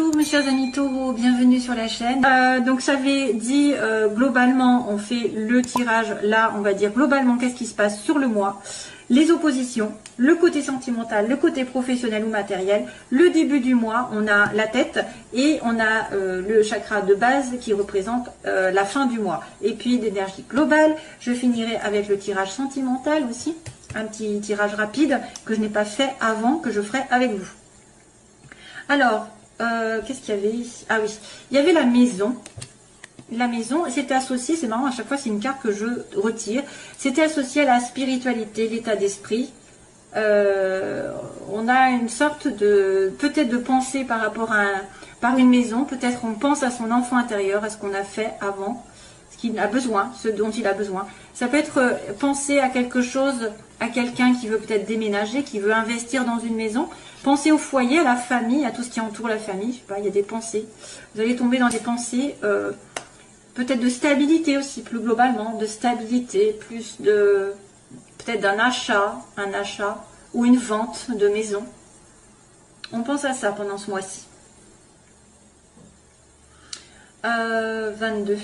Bonjour mes chers amis taureaux, bienvenue sur la chaîne. Donc j'avais dit globalement, on fait le tirage, là on va dire globalement qu'est-ce qui se passe sur le mois, les oppositions, le côté sentimental, le côté professionnel ou matériel, le début du mois, on a la tête et on a le chakra de base qui représente la fin du mois. Et puis l'énergie globale, je finirai avec le tirage sentimental aussi, un petit tirage rapide que je n'ai pas fait avant, que je ferai avec vous. Alors, qu'est-ce qu'il y avait? Ah oui, il y avait la maison. La maison, c'était associé, c'est marrant, à chaque fois c'est une carte que je retire. C'était associé à la spiritualité, l'état d'esprit. On a une sorte de, peut-être de pensée par rapport à par une maison. Peut-être on pense à son enfant intérieur, à ce qu'on a fait avant, ce qu'il a besoin, ce dont il a besoin. Ça peut être penser à quelque chose, à quelqu'un qui veut peut-être déménager, qui veut investir dans une maison. Pensez au foyer, à la famille, à tout ce qui entoure la famille. Je sais pas, il y a des pensées. Vous allez tomber dans des pensées, peut-être de stabilité aussi, plus globalement, de stabilité, plus de, peut-être d'un achat, un achat ou une vente de maison. On pense à ça pendant ce mois-ci. 22.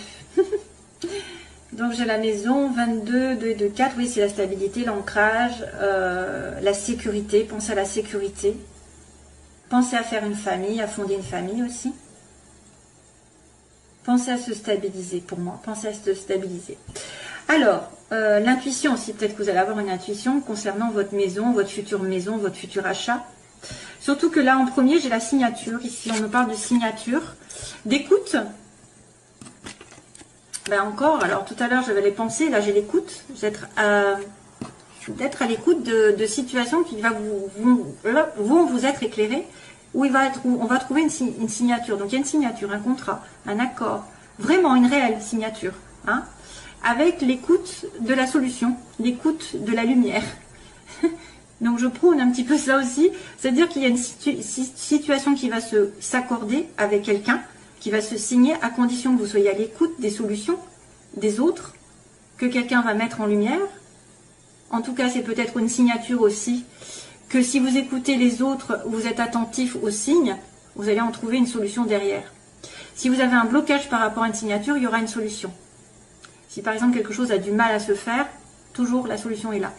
Donc j'ai la maison, 22, 2 et 2, 4, oui c'est la stabilité, l'ancrage, la sécurité, pensez à la sécurité. Pensez à faire une famille, à fonder une famille aussi. Pensez à se stabiliser pour moi, pensez à se stabiliser. Alors, l'intuition aussi, peut-être que vous allez avoir une intuition concernant votre maison, votre futur achat. Surtout que là en premier j'ai la signature, ici on me parle de signature, d'écoute. Ben encore, alors tout à l'heure j'avais les pensées, là j'ai l'écoute, d'être à l'écoute de situations qui va vous être éclairé, où on va trouver une signature. Donc il y a une signature, un contrat, un accord, vraiment une réelle signature, hein, avec l'écoute de la solution, l'écoute de la lumière. Donc je prône un petit peu ça aussi, c'est-à-dire qu'il y a une situation qui va s'accorder avec quelqu'un, qui va se signer à condition que vous soyez à l'écoute des solutions des autres, que quelqu'un va mettre en lumière. En tout cas, c'est peut-être une signature aussi, que si vous écoutez les autres, vous êtes attentif aux signes, vous allez en trouver une solution derrière. Si vous avez un blocage par rapport à une signature, il y aura une solution. Si par exemple quelque chose a du mal à se faire, toujours la solution est là.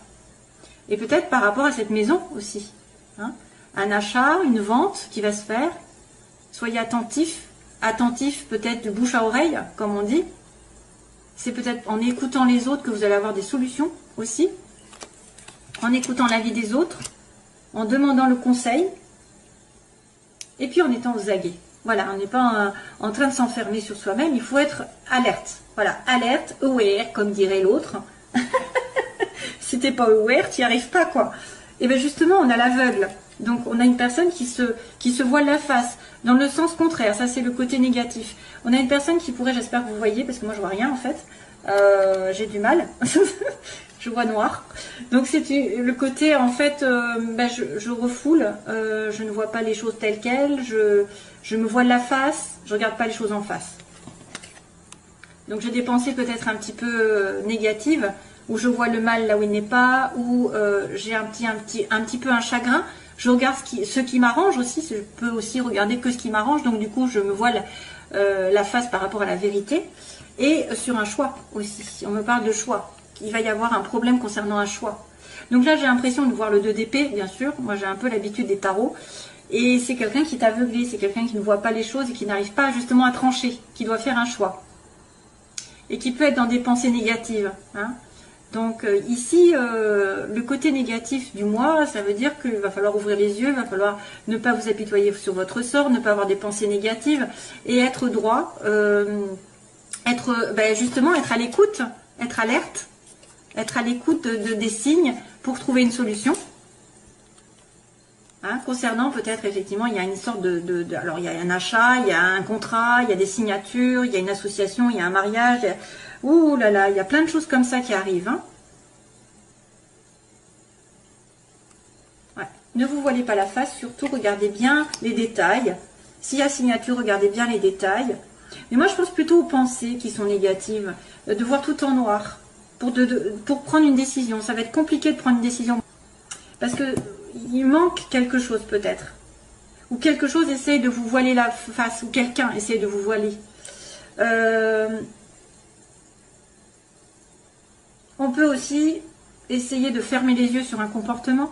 Et peut-être par rapport à cette maison aussi, hein, un achat, une vente qui va se faire, soyez attentifs. Attentif peut-être de bouche à oreille, comme on dit. C'est peut-être en écoutant les autres que vous allez avoir des solutions aussi. En écoutant l'avis des autres, en demandant le conseil, et puis en étant aux aguets. Voilà, on n'est pas en train de s'enfermer sur soi-même, il faut être alerte. Voilà, alerte, aware, comme dirait l'autre. Si t'es pas aware, tu n'y arrives pas, quoi. Et bien justement, on a l'aveugle. Donc on a une personne qui se voile la face, dans le sens contraire, ça c'est le côté négatif. On a une personne qui pourrait, j'espère que vous voyez, parce que moi je vois rien en fait, j'ai du mal, je vois noir. Donc c'est le côté en fait, je refoule, je ne vois pas les choses telles quelles, je me voile la face, je regarde pas les choses en face. Donc j'ai des pensées peut-être un petit peu négatives, où je vois le mal là où il n'est pas, où j'ai un petit peu un chagrin. Je regarde ce qui m'arrange aussi, je peux aussi regarder que ce qui m'arrange, donc du coup je me voile la face par rapport à la vérité. Et sur un choix aussi, on me parle de choix, il va y avoir un problème concernant un choix. Donc là j'ai l'impression de voir le 2 d'épée, bien sûr, moi j'ai un peu l'habitude des tarots, et c'est quelqu'un qui est aveuglé, c'est quelqu'un qui ne voit pas les choses et qui n'arrive pas justement à trancher, qui doit faire un choix. Et qui peut être dans des pensées négatives, hein. Donc ici, le côté négatif du mois, ça veut dire qu'il va falloir ouvrir les yeux, il va falloir ne pas vous apitoyer sur votre sort, ne pas avoir des pensées négatives et être droit, justement être à l'écoute, être alerte, être à l'écoute des signes pour trouver une solution. Hein, concernant peut-être effectivement, il y a une sorte alors il y a un achat, il y a un contrat, il y a des signatures, il y a une association, il y a un mariage. Ouh là là, il y a plein de choses comme ça qui arrivent. Hein. Ouais. Ne vous voilez pas la face, surtout regardez bien les détails. S'il y a signature, regardez bien les détails. Mais moi je pense plutôt aux pensées qui sont négatives, de voir tout en noir pour prendre une décision. Ça va être compliqué de prendre une décision parce que il manque quelque chose peut-être. ou quelque chose essaye de vous voiler la face, ou quelqu'un essaye de vous voiler. On peut aussi essayer de fermer les yeux sur un comportement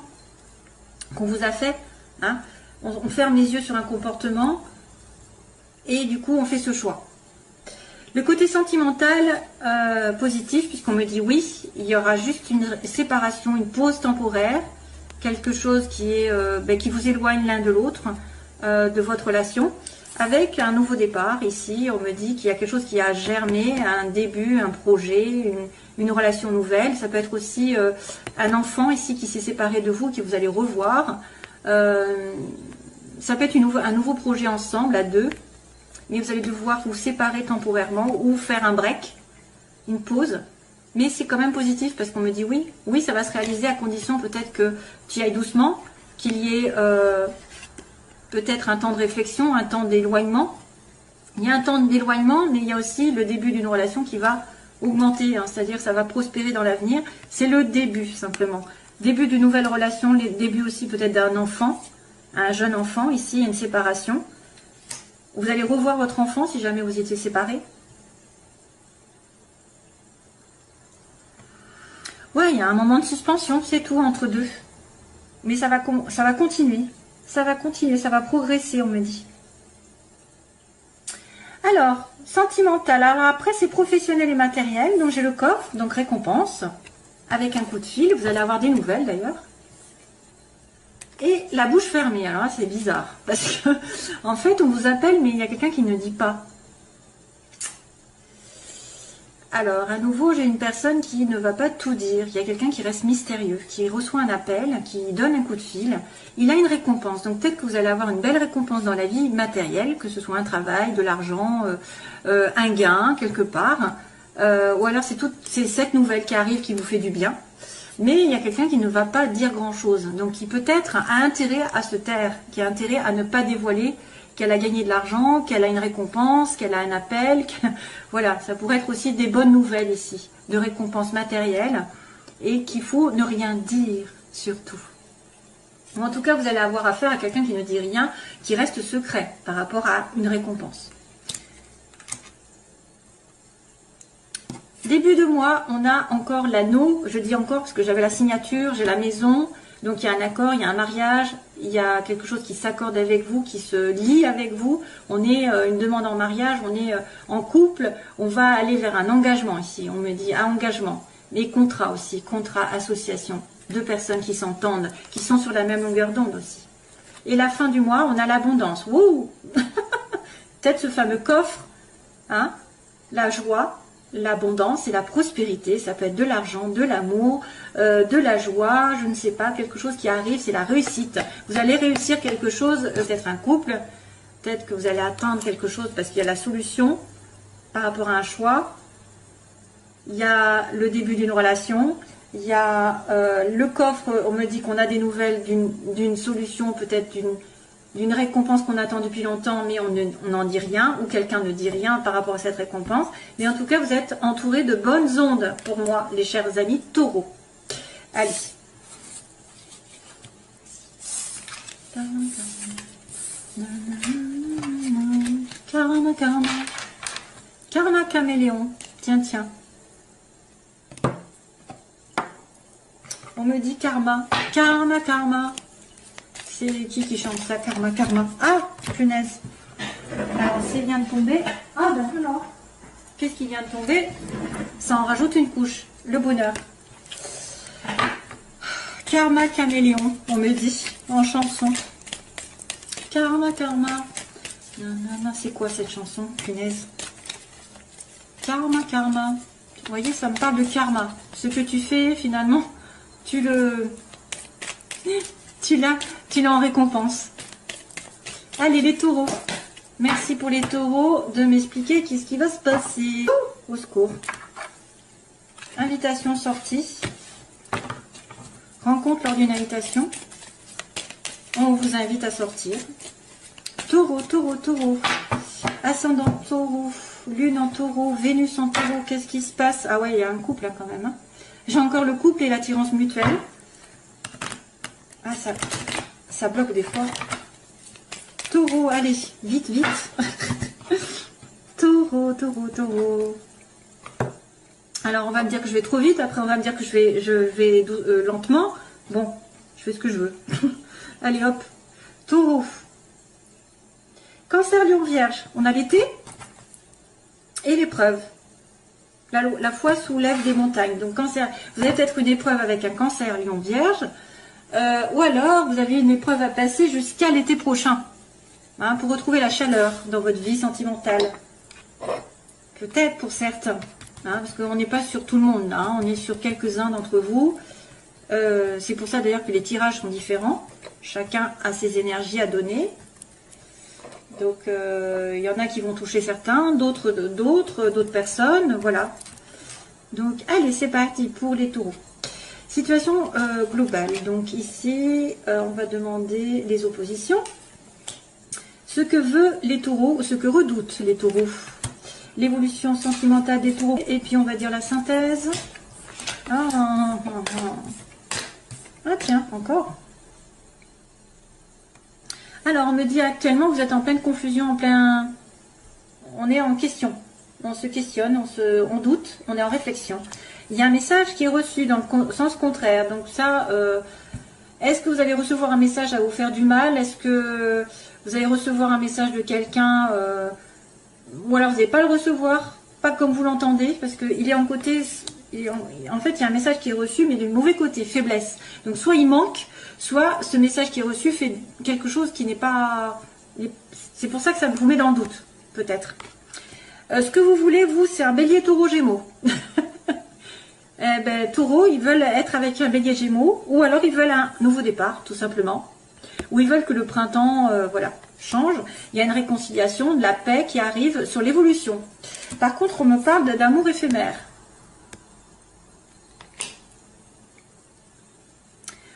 qu'on vous a fait. Hein. On ferme les yeux sur un comportement et du coup on fait ce choix. Le côté sentimental positif, puisqu'on me dit oui, il y aura juste une séparation, une pause temporaire, quelque chose qui est qui vous éloigne l'un de l'autre, de votre relation, avec un nouveau départ. Ici, on me dit qu'il y a quelque chose qui a germé, un début, un projet, une relation nouvelle. Ça peut être aussi un enfant ici qui s'est séparé de vous, que vous allez revoir. Ça peut être un nouveau projet ensemble, à deux. Mais vous allez devoir vous séparer temporairement ou faire un break, une pause. Mais c'est quand même positif parce qu'on me dit oui, oui, ça va se réaliser à condition peut-être que tu y ailles doucement, qu'il y ait peut-être un temps de réflexion, un temps d'éloignement. Il y a un temps d'éloignement, mais il y a aussi le début d'une relation qui va augmenter, hein, c'est-à-dire ça va prospérer dans l'avenir. C'est le début simplement. Début d'une nouvelle relation, les débuts aussi peut-être d'un enfant, un jeune enfant. Ici, il y a une séparation. Vous allez revoir votre enfant si jamais vous étiez séparés. Ouais, il y a un moment de suspension, c'est tout entre deux. Mais ça va continuer. Ça va continuer, ça va progresser, on me dit. Alors, sentimental. Alors après, c'est professionnel et matériel. Donc j'ai le coffre, donc récompense. Avec un coup de fil, vous allez avoir des nouvelles d'ailleurs. Et la bouche fermée, alors là c'est bizarre, parce que en fait on vous appelle mais il y a quelqu'un qui ne dit pas. Alors à nouveau j'ai une personne qui ne va pas tout dire, il y a quelqu'un qui reste mystérieux, qui reçoit un appel, qui donne un coup de fil, il a une récompense, donc peut-être que vous allez avoir une belle récompense dans la vie matérielle, que ce soit un travail, de l'argent, un gain quelque part, ou alors c'est cette nouvelle qui arrive qui vous fait du bien. Mais il y a quelqu'un qui ne va pas dire grand-chose. Donc, qui peut-être a intérêt à se taire, qui a intérêt à ne pas dévoiler qu'elle a gagné de l'argent, qu'elle a une récompense, qu'elle a un appel. Voilà, ça pourrait être aussi des bonnes nouvelles ici, de récompenses matérielles, et qu'il faut ne rien dire, surtout. En tout cas, vous allez avoir affaire à quelqu'un qui ne dit rien, qui reste secret par rapport à une récompense. Début de mois, on a encore l'anneau, je dis encore parce que j'avais la signature, j'ai la maison, donc il y a un accord, il y a un mariage, il y a quelque chose qui s'accorde avec vous, qui se lie avec vous, on est une demande en mariage, on est en couple, on va aller vers un engagement ici, on me dit un engagement, mais contrat aussi, contrat, association, deux personnes qui s'entendent, qui sont sur la même longueur d'onde aussi. Et la fin du mois, on a l'abondance, wouh. Peut-être ce fameux coffre, hein, la joie, l'abondance et la prospérité, ça peut être de l'argent, de l'amour, de la joie, je ne sais pas, quelque chose qui arrive, c'est la réussite. Vous allez réussir quelque chose, peut-être un couple, peut-être que vous allez atteindre quelque chose parce qu'il y a la solution par rapport à un choix, il y a le début d'une relation, il y a le coffre, on me dit qu'on a des nouvelles d'une solution, peut-être d'une récompense qu'on attend depuis longtemps, mais on n'en dit rien, ou quelqu'un ne dit rien par rapport à cette récompense. Mais en tout cas, vous êtes entourés de bonnes ondes pour moi, les chers amis taureaux. Allez. Karma, karma. Karma caméléon. Tiens, tiens. On me dit karma. Karma, karma. C'est qui chante ça? Karma, karma. Ah, punaise. Alors, c'est vient de tomber. Ah, ben voilà. Qu'est-ce qui vient de tomber? Ça en rajoute une couche. Le bonheur. Karma caméléon, on me dit, en chanson. Karma, karma. Nanana, c'est quoi cette chanson? Punaise. Karma, karma. Vous voyez, ça me parle de karma. Ce que tu fais, finalement, tu l'as en récompense. Allez, les taureaux. Merci pour les taureaux de m'expliquer qu'est-ce qui va se passer. Au secours. Invitation sortie. Rencontre lors d'une invitation. On vous invite à sortir. Taureau, taureau, taureau. Ascendant taureau. Lune en taureau. Vénus en taureau. Qu'est-ce qui se passe? Ah ouais, il y a un couple là quand même. Hein. J'ai encore le couple et l'attirance mutuelle. Ah, ça bloque des fois. Taureau, allez, vite, vite. Taureau, taureau, taureau. Alors, on va me dire que je vais trop vite. Après, on va me dire que je vais lentement. Bon, je fais ce que je veux. Allez, hop. Taureau. Cancer, Lion, Vierge. On a l'été et l'épreuve. La foi soulève des montagnes. Donc, cancer, vous avez peut-être une épreuve avec un cancer, Lion, Vierge. Ou alors, vous avez une épreuve à passer jusqu'à l'été prochain. Hein, pour retrouver la chaleur dans votre vie sentimentale. Peut-être pour certains. Hein, parce qu'on n'est pas sur tout le monde. Hein, on est sur quelques-uns d'entre vous. C'est pour ça d'ailleurs que les tirages sont différents. Chacun a ses énergies à donner. Donc, il y en a qui vont toucher certains, d'autres personnes. Voilà. Donc, allez, c'est parti pour les taureaux. Situation globale. Donc, ici, on va demander les oppositions. Ce que veulent les taureaux, ce que redoutent les taureaux. L'évolution sentimentale des taureaux. Et puis, on va dire la synthèse. Ah tiens, encore. Alors, on me dit actuellement, vous êtes en pleine confusion, on est en question. On se questionne, on doute, on est en réflexion. Il y a un message qui est reçu dans le sens contraire. Donc ça, est-ce que vous allez recevoir un message à vous faire du mal? Est-ce que vous allez recevoir un message de quelqu'un ou alors vous n'allez pas le recevoir, pas comme vous l'entendez, parce qu'il est en côté... En fait, il y a un message qui est reçu, mais du mauvais côté, faiblesse. Donc, soit il manque, soit ce message qui est reçu fait quelque chose qui n'est pas... C'est pour ça que ça vous met dans le doute, peut-être. Ce que vous voulez, vous, c'est un bélier taureau gémeaux. Taureau, ils veulent être avec un bélier gémeaux, ou alors ils veulent un nouveau départ, tout simplement. Ou ils veulent que le printemps, voilà, change. Il y a une réconciliation, de la paix qui arrive sur l'évolution. Par contre, on me parle d'amour éphémère.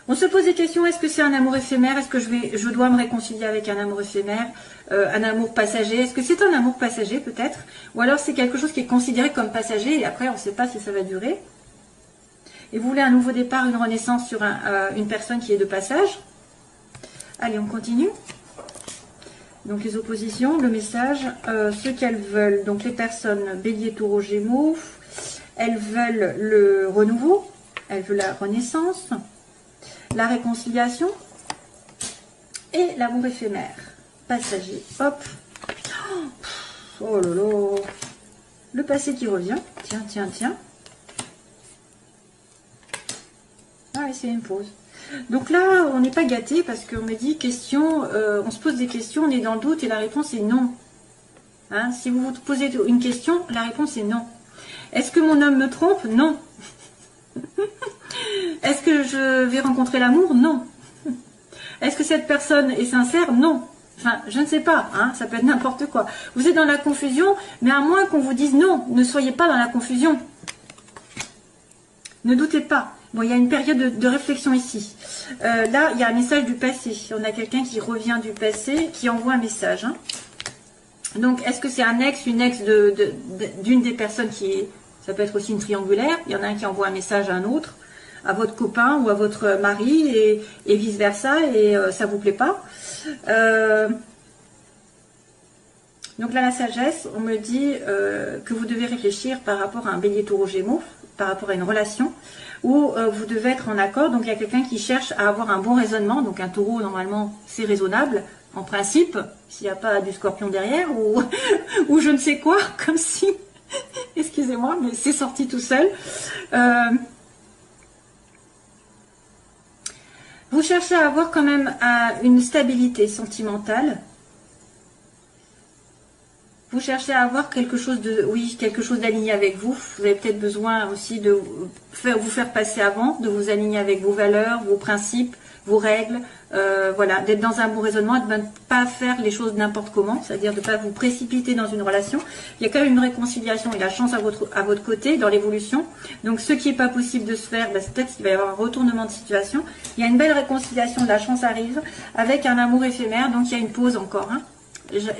On se pose des questions, est-ce que c'est un amour éphémère? Est-ce que je dois me réconcilier avec un amour éphémère? Un amour passager? Est-ce que c'est un amour passager peut-être? Ou alors c'est quelque chose qui est considéré comme passager et après on ne sait pas si ça va durer? Et vous voulez un nouveau départ, une renaissance sur une personne qui est de passage? Allez, on continue. Donc les oppositions, le message, ce qu'elles veulent. Donc les personnes bélier, taureau, gémeaux, elles veulent le renouveau, elles veulent la renaissance, la réconciliation et l'amour éphémère, passager. Hop. Oh là là. Le passé qui revient. Tiens, tiens, tiens. Ah oui, c'est une pause. Donc là, on n'est pas gâté parce qu'on me dit question, on se pose des questions, on est dans le doute et la réponse est non. Hein, si vous vous posez une question, la réponse est non. Est-ce que mon homme me trompe? Non. Est-ce que je vais rencontrer l'amour? Non. Est-ce que cette personne est sincère? Non. Enfin, je ne sais pas, hein, ça peut être n'importe quoi. Vous êtes dans la confusion, mais à moins qu'on vous dise non, ne soyez pas dans la confusion. Ne doutez pas. Bon, il y a une période de réflexion ici. Là, il y a un message du passé. On a quelqu'un qui revient du passé, qui envoie un message. Hein. Donc, est-ce que c'est un ex, une ex d'une des personnes qui est... Ça peut être aussi une triangulaire. Il y en a un qui envoie un message à un autre, à votre copain ou à votre mari, et vice-versa, et ça ne vous plaît pas. Donc là, la sagesse, on me dit que vous devez réfléchir par rapport à un bélier taureau gémeaux, par rapport à une relation, où vous devez être en accord. Donc il y a quelqu'un qui cherche à avoir un bon raisonnement. Donc un taureau, normalement, c'est raisonnable, en principe, s'il n'y a pas du scorpion derrière, ou je ne sais quoi, comme si... Excusez-moi, mais c'est sorti tout seul. Vous cherchez à avoir quand même une stabilité sentimentale. Vous cherchez à avoir quelque chose quelque chose d'aligné avec vous. Vous avez peut-être besoin aussi de vous faire passer avant, de vous aligner avec vos valeurs, vos principes, vos règles. Voilà, d'être dans un bon raisonnement et de ne pas faire les choses n'importe comment, c'est-à-dire de ne pas vous précipiter dans une relation. Il y a quand même une réconciliation et la chance à votre côté dans l'évolution. Donc ce qui n'est pas possible de se faire, c'est peut-être qu'il va y avoir un retournement de situation. Il y a une belle réconciliation, la chance arrive avec un amour éphémère, donc il y a une pause encore. Hein.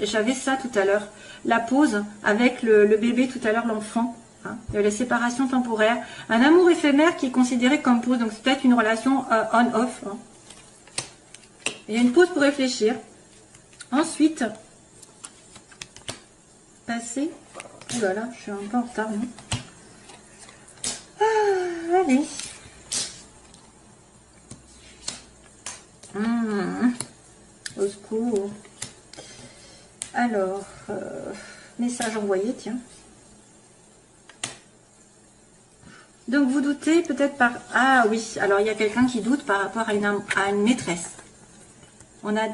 J'avais ça tout à l'heure, la pause avec le bébé tout à l'heure, l'enfant. Hein. Les séparations temporaires, un amour éphémère qui est considéré comme pause, donc c'est peut-être une relation on-off. Hein. Il y a une pause pour réfléchir. Ensuite, passer. Oh là là, je suis un peu en retard, non? Allez. Au secours. Alors, message envoyé, tiens. Donc, vous doutez peut-être par... Ah oui, alors il y a quelqu'un qui doute par rapport à une maîtresse. On a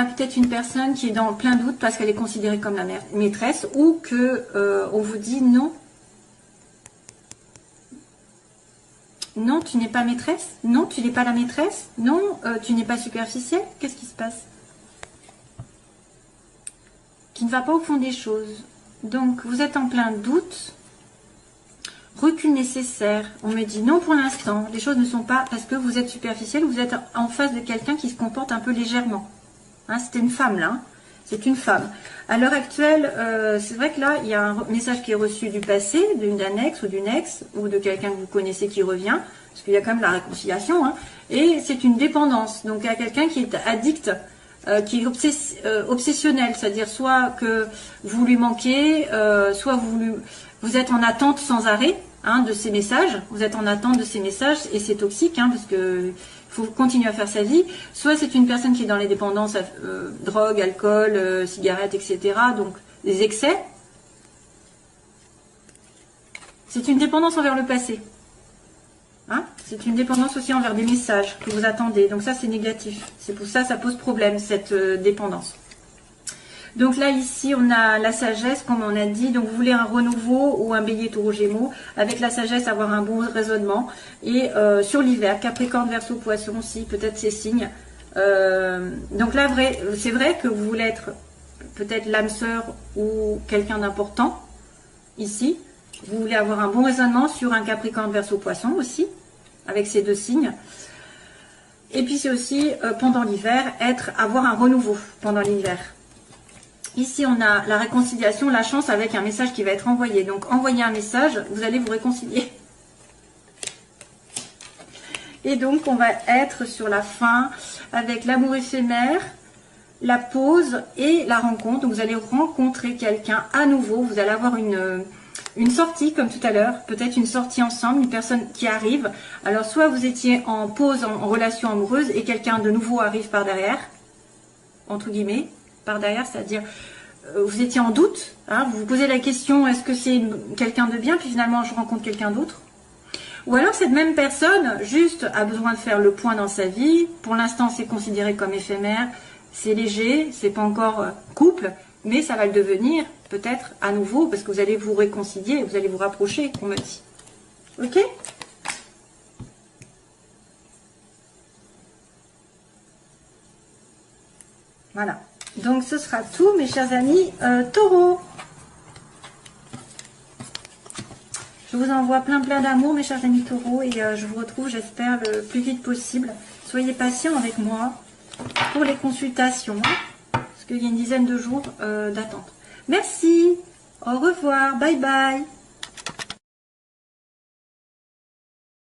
peut-être une personne qui est dans plein doute parce qu'elle est considérée comme la maîtresse ou que on vous dit non. Non, tu n'es pas maîtresse. Non, tu n'es pas la maîtresse. Non, tu n'es pas superficielle. Qu'est-ce qui se passe? Qui ne va pas au fond des choses. Donc, vous êtes en plein doute. Recul nécessaire. On me dit non pour l'instant. Les choses ne sont pas parce que vous êtes superficielle. Vous êtes en face de quelqu'un qui se comporte un peu légèrement. Hein, c'était une femme là. Hein. C'est une femme. À l'heure actuelle, c'est vrai que là, il y a un message qui est reçu du passé, d'un ex ou d'une ex, ou de quelqu'un que vous connaissez qui revient, parce qu'il y a quand même la réconciliation, hein, et c'est une dépendance. Donc, il y a quelqu'un qui est addict, qui est obsessionnel, c'est-à-dire soit que vous lui manquez, soit vous êtes en attente sans arrêt hein, de ces messages, vous êtes en attente de ces messages, et c'est toxique, hein, parce que... Il faut continuer à faire sa vie. Soit c'est une personne qui est dans les dépendances, drogue, alcool, cigarettes, etc. Donc, des excès. C'est une dépendance envers le passé. Hein, c'est une dépendance aussi envers des messages que vous attendez. Donc ça, c'est négatif. C'est pour ça que ça pose problème, cette dépendance. Donc là, ici, on a la sagesse, comme on a dit. Donc, vous voulez un renouveau ou un bélier taureau gémeaux. Avec la sagesse, avoir un bon raisonnement. Et sur l'hiver, Capricorne, Verseau, Poisson aussi, peut-être ces signes. Donc là, c'est vrai que vous voulez être peut-être l'âme sœur ou quelqu'un d'important. Ici, vous voulez avoir un bon raisonnement sur un Capricorne, Verseau, Poisson aussi. Avec ces deux signes. Et puis, c'est aussi, pendant l'hiver, avoir un renouveau pendant l'hiver. Ici, on a la réconciliation, la chance avec un message qui va être envoyé. Donc, envoyez un message, vous allez vous réconcilier. Et donc, on va être sur la fin avec l'amour éphémère, la pause et la rencontre. Donc, vous allez rencontrer quelqu'un à nouveau. Vous allez avoir une sortie, comme tout à l'heure. Peut-être une sortie ensemble, une personne qui arrive. Alors, soit vous étiez en pause, en relation amoureuse, et quelqu'un de nouveau arrive par derrière, entre guillemets. Par derrière, c'est-à-dire vous étiez en doute, hein, vous vous posez la question est-ce que c'est quelqu'un de bien, puis finalement je rencontre quelqu'un d'autre, ou alors cette même personne juste a besoin de faire le point dans sa vie. Pour l'instant c'est considéré comme éphémère, c'est léger, c'est pas encore couple, mais ça va le devenir peut-être à nouveau parce que vous allez vous réconcilier, vous allez vous rapprocher, on me dit. Ok? Voilà. Donc, ce sera tout, mes chers amis taureaux. Je vous envoie plein d'amour, mes chers amis taureaux. Et je vous retrouve, j'espère, le plus vite possible. Soyez patients avec moi pour les consultations. Parce qu'il y a une dizaine de jours d'attente. Merci. Au revoir. Bye bye.